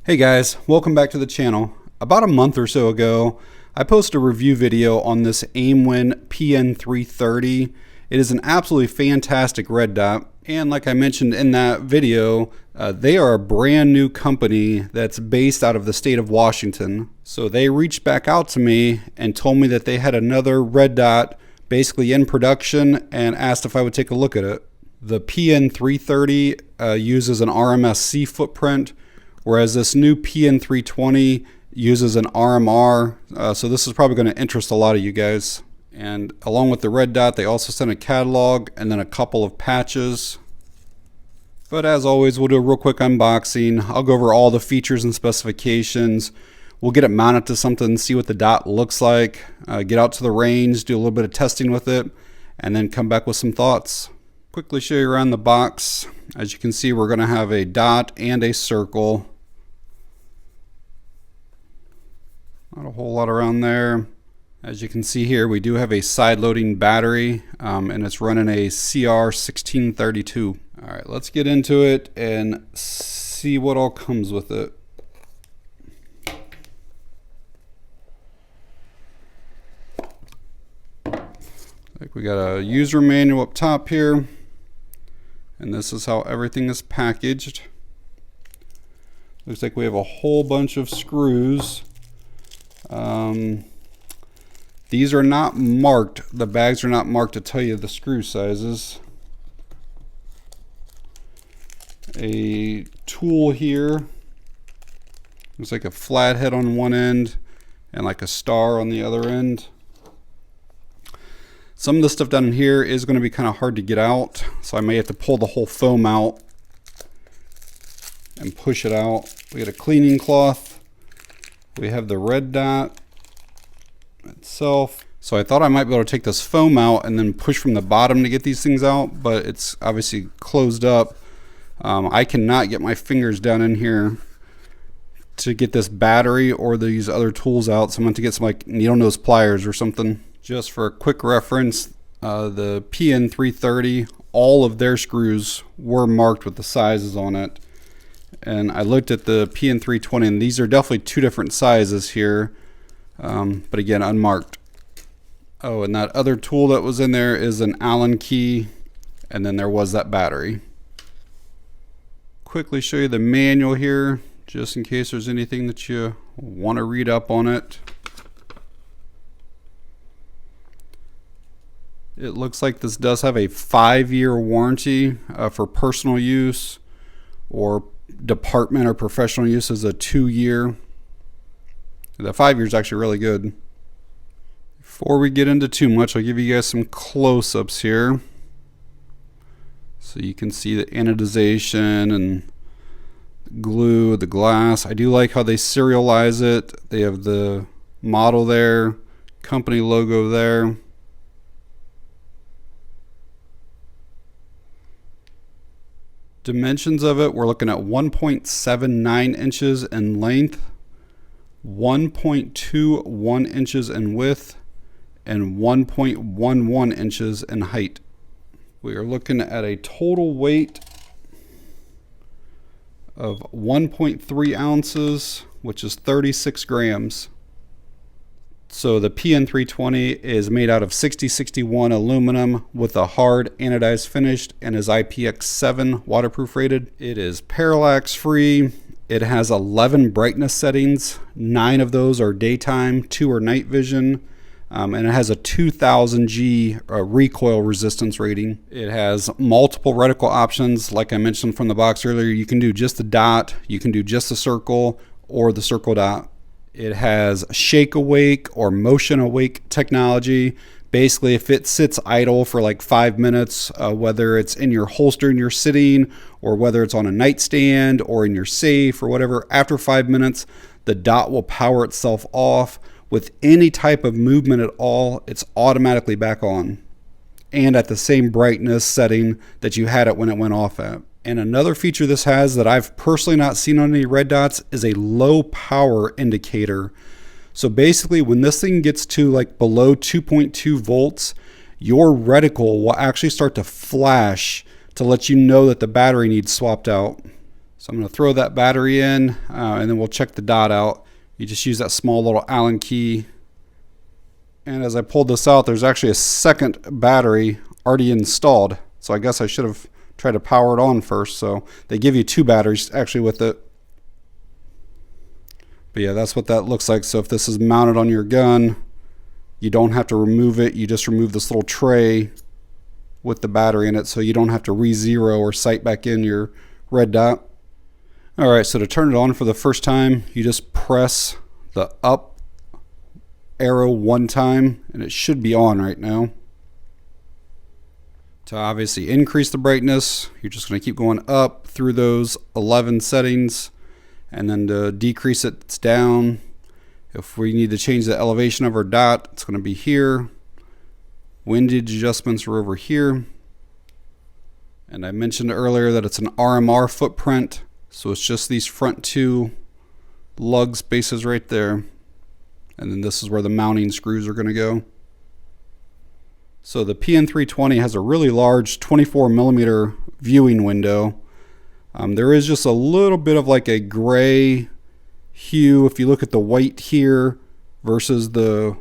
Hey guys, welcome back to the channel. About a month or so ago, I posted a review video on this Aimwin PN320. It is an absolutely fantastic red dot, and like I mentioned in that video, they are a brand new company that's based out of the state of Washington. So they reached back out to me and told me that they had another red dot basically in production and asked if I would take a look at it. The PN330 uses an RMSC footprint, whereas this new PN320 uses an RMR. So this is probably going to interest a lot of you guys. And along with the red dot, they also sent a catalog and then a couple of patches. But as always, we'll do a real quick unboxing. I'll go over all the features and specifications. We'll get it mounted to something, see what the dot looks like, get out to the range, do a little bit of testing with it, and then come back with some thoughts. Quickly show you around the box. As you can see, we're going to have a dot and a circle. Not a whole lot around there. As you can see here, we do have a side-loading battery, and it's running a CR1632. All right, let's get into it and see what all comes with it. Like we got a user manual up top here, and this is how everything is packaged. Looks like we have a whole bunch of screws. These are not marked. The bags are not marked to tell you the screw sizes. A tool here. Looks like a flathead on one end and like a star on the other end. Some of the stuff down here is going to be kind of hard to get out, so I may have to pull the whole foam out and push it out. We got a cleaning cloth. We have the red dot itself. So I thought I might be able to take this foam out and then push from the bottom to get these things out, but it's obviously closed up. I cannot get my fingers down in here to get this battery or these other tools out, so I'm going to get some like needle nose pliers or something. Just for a quick reference, the PN330, all of their screws were marked with the sizes on it. And I looked at the PN320, and these are definitely two different sizes here, but again, unmarked. Oh, and that other tool that was in there is an Allen key, and then there was that battery. Quickly show you the manual here, just in case there's anything that you want to read up on it. It looks like this does have a 5-year warranty for personal use, or department or professional use is a 2-year. The 5 years is actually really good. Before we get into too much, I'll give you guys some close-ups here so you can see the anodization and glue, the glass. I do like how they serialize it. They have the model there, company logo there. Dimensions of it, we're looking at 1.79 inches in length, 1.21 inches in width, and 1.11 inches in height. We are looking at a total weight of 1.3 ounces, which is 36 grams. So the PN320 is made out of 6061 aluminum with a hard anodized finish and is IPX7 waterproof rated. It is parallax free. It has 11 brightness settings. 9 of those are daytime, 2 are night vision. And it has a 2000 G recoil resistance rating. It has multiple reticle options. Like I mentioned from the box earlier, you can do just the dot, you can do just the circle, or the circle dot. It has shake awake or motion awake technology. Basically, if it sits idle for like 5 minutes, whether it's in your holster and you're sitting, or whether it's on a nightstand or in your safe or whatever, after 5 minutes, the dot will power itself off. With any type of movement at all, it's automatically back on, and at the same brightness setting that you had it when it went off at. And another feature this has that I've personally not seen on any red dots is a low power indicator. So basically, when this thing gets to like below 2.2 volts, your reticle will actually start to flash to let you know that the battery needs swapped out. So I'm going to throw that battery in, and then we'll check the dot out. You just use that small little Allen key. And as I pulled this out, there's actually a second battery already installed. So I guess I should have tried to power it on first. So they give you 2 batteries actually with it. But yeah, that's what that looks like. So if this is mounted on your gun, you don't have to remove it. You just remove this little tray with the battery in it, so you don't have to re-zero or sight back in your red dot. Alright, so to turn it on for the first time, you just press the up arrow 1 time, and it should be on right now. To obviously increase the brightness, you're just going to keep going up through those 11 settings, and then to decrease it, it's down. If we need to change the elevation of our dot, it's going to be here. Windage adjustments are over here. And I mentioned earlier that it's an RMR footprint, so it's just these front 2 lug spaces right there. And then this is where the mounting screws are going to go. So the PN320 has a really large 24mm viewing window. There is just a little bit of like a gray hue if you look at the white here versus the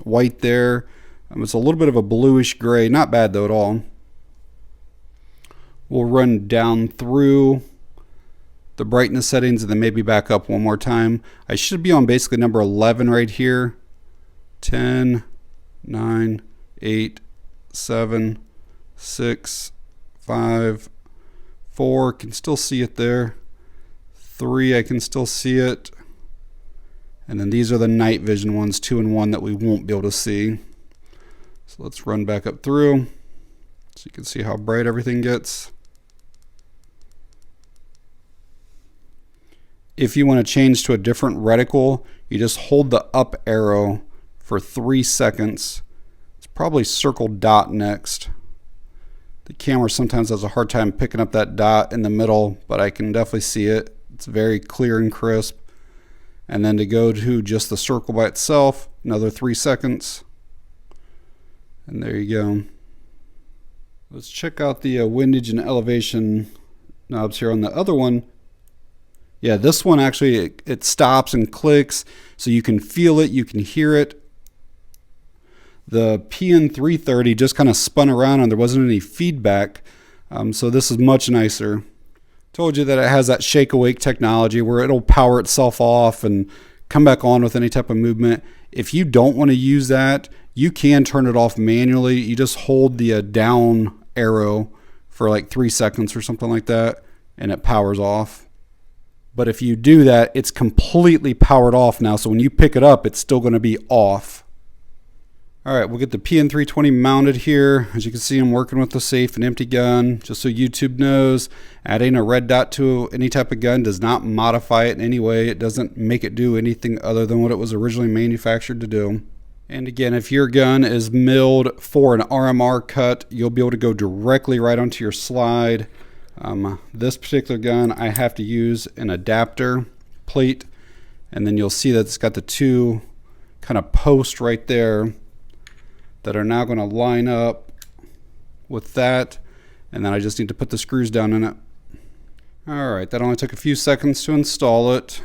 white there. It's a little bit of a bluish gray, not bad though at all. We'll run down through the brightness settings and then maybe back up one more time. I should be on basically number 11 right here. 10, 9, 8, 7, 6, 5, 4, can still see it there. 3, I can still see it. And then these are the night vision ones, 2 and 1, that we won't be able to see. So let's run back up through so you can see how bright everything gets. If you want to change to a different reticle, you just hold the up arrow for 3 seconds. It's probably circle dot next. The camera sometimes has a hard time picking up that dot in the middle, but I can definitely see it. It's very clear and crisp. And then to go to just the circle by itself, another 3 seconds. And there you go. Let's check out the windage and elevation knobs here on the other one. Yeah, this one actually, it stops and clicks, so you can feel it, you can hear it. The PN330 just kind of spun around and there wasn't any feedback, so this is much nicer. Told you that it has that shake awake technology where it'll power itself off and come back on with any type of movement. If you don't want to use that, you can turn it off manually. You just hold the down arrow for like 3 seconds or something like that, and it powers off. But if you do that, it's completely powered off now. So when you pick it up, it's still going to be off. All right, we'll get the PN320 mounted here. As you can see, I'm working with the safe and empty gun. Just so YouTube knows, adding a red dot to any type of gun does not modify it in any way. It doesn't make it do anything other than what it was originally manufactured to do. And again, if your gun is milled for an RMR cut, you'll be able to go directly right onto your slide. This particular gun, I have to use an adapter plate, and then you'll see that it's got the 2 kind of posts right there that are now going to line up with that, and then I just need to put the screws down in it. Alright, that only took a few seconds to install it.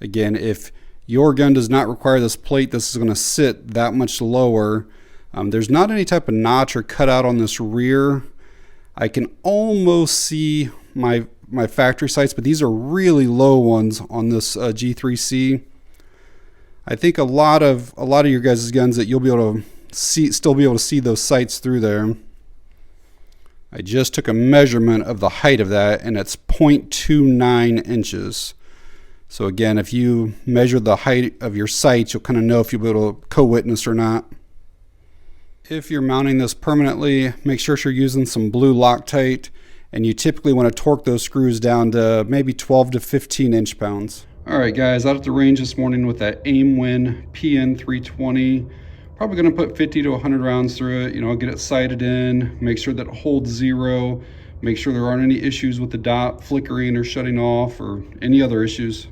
Again, if your gun does not require this plate, this is going to sit that much lower. There's not any type of notch or cutout on this rear. I can almost see my factory sights, but these are really low ones on this G3C. I think a lot of your guys' guns that you'll be able to see, still be able to see those sights through there. I just took a measurement of the height of that, and it's 0.29 inches. So again, if you measure the height of your sights, you'll kind of know if you'll be able to co-witness or not. If you're mounting this permanently, make sure you're using some blue Loctite, and you typically want to torque those screws down to maybe 12 to 15 inch-pounds. Alright guys, out at the range this morning with that Aimwin PN320. Probably going to put 50 to 100 rounds through it. You know, get it sighted in, make sure that it holds 0, make sure there aren't any issues with the dot flickering or shutting off or any other issues.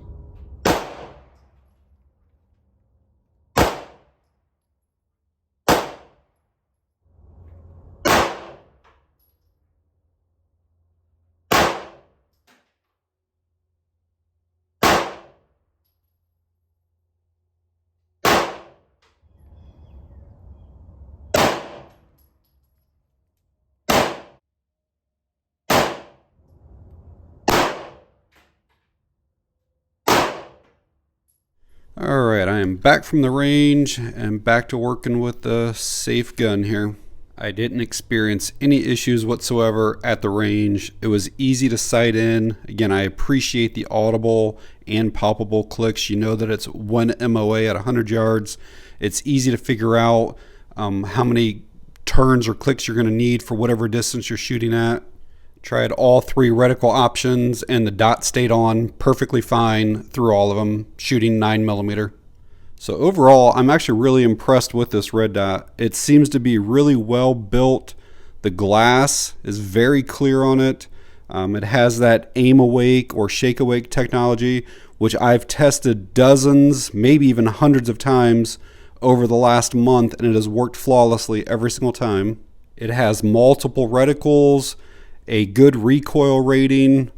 Alright, I am back from the range and back to working with the safe gun here. I didn't experience any issues whatsoever at the range. It was easy to sight in. Again, I appreciate the audible and palpable clicks. You know that it's one MOA at 100 yards. It's easy to figure out how many turns or clicks you're going to need for whatever distance you're shooting at. Tried all 3 reticle options and the dot stayed on perfectly fine through all of them, shooting 9mm. So overall, I'm actually really impressed with this red dot. It seems to be really well built. The glass is very clear on it. It has that aim awake or shake awake technology, which I've tested dozens, maybe even hundreds of times over the last month, and it has worked flawlessly every single time. It has multiple reticles, a good recoil rating,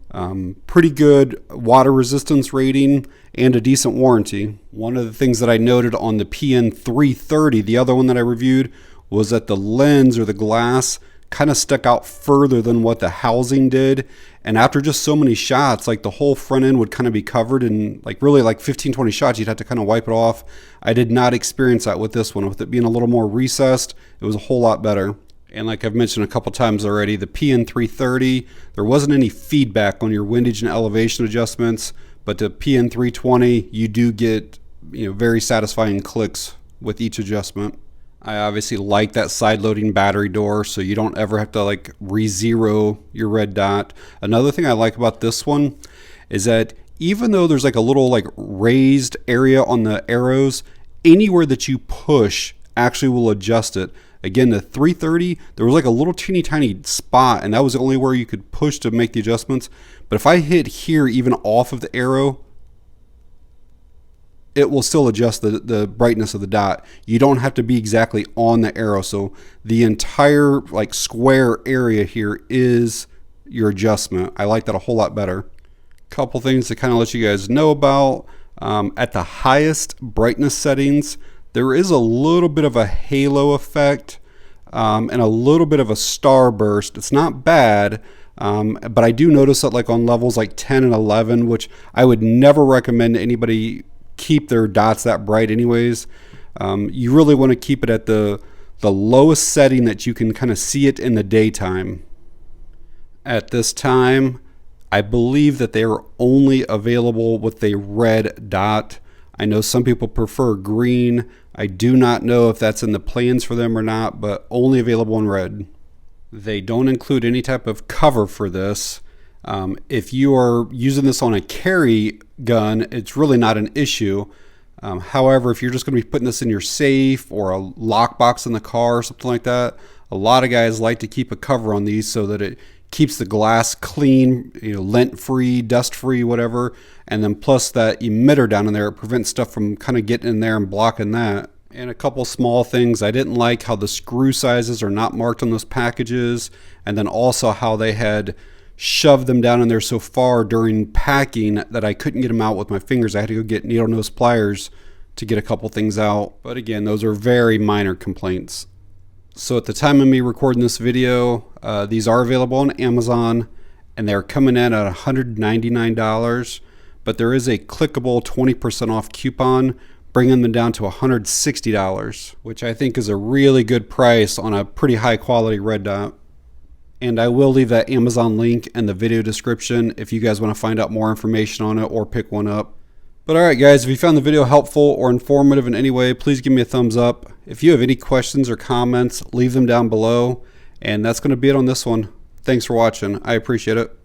pretty good water resistance rating, and a decent warranty. One of the things that I noted on the PN320, the other one that I reviewed, was that the lens or the glass kind of stuck out further than what the housing did. And after just so many shots, like the whole front end would kind of be covered in really 15-20 shots, you'd have to kind of wipe it off. I did not experience that with this one. With it being a little more recessed, it was a whole lot better. And like I've mentioned a couple times already, the PN320, there wasn't any feedback on your windage and elevation adjustments, but the PN320, you do get very satisfying clicks with each adjustment. I obviously like that side loading battery door, so you don't ever have to re-zero your red dot. Another thing I like about this one is that even though there's a little raised area on the arrows, anywhere that you push actually will adjust it. Again, the 330, there was a little teeny tiny spot, and that was the only where you could push to make the adjustments. But if I hit here even off of the arrow, it will still adjust the brightness of the dot. You don't have to be exactly on the arrow. So the entire square area here is your adjustment. I like that a whole lot better. Couple things to kind of let you guys know about. At the highest brightness settings, there is a little bit of a halo effect and a little bit of a starburst. It's not bad, but I do notice that on levels 10 and 11, which I would never recommend anybody keep their dots that bright anyways. You really want to keep it at the lowest setting that you can kind of see it in the daytime. At this time, I believe that they are only available with a red dot. I know some people prefer green. I do not know if that's in the plans for them or not, but only available in red. They don't include any type of cover for this. If you are using this on a carry gun, it's really not an issue. However, if you're just going to be putting this in your safe or a lockbox in the car or something like that, a lot of guys like to keep a cover on these so that it keeps the glass clean, lint-free, dust-free, whatever. And then plus that emitter down in there, it prevents stuff from kind of getting in there and blocking that. And a couple small things, I didn't like how the screw sizes are not marked on those packages, and then also how they had shoved them down in there so far during packing that I couldn't get them out with my fingers. I had to go get needle nose pliers to get a couple things out. But again, those are very minor complaints. So at the time of me recording this video, these are available on Amazon, and they're coming in at $199, but there is a clickable 20% off coupon, bringing them down to $160, which I think is a really good price on a pretty high quality red dot. And I will leave that Amazon link in the video description if you guys want to find out more information on it or pick one up. But alright guys, if you found the video helpful or informative in any way, please give me a thumbs up. If you have any questions or comments, leave them down below. And that's going to be it on this one. Thanks for watching. I appreciate it.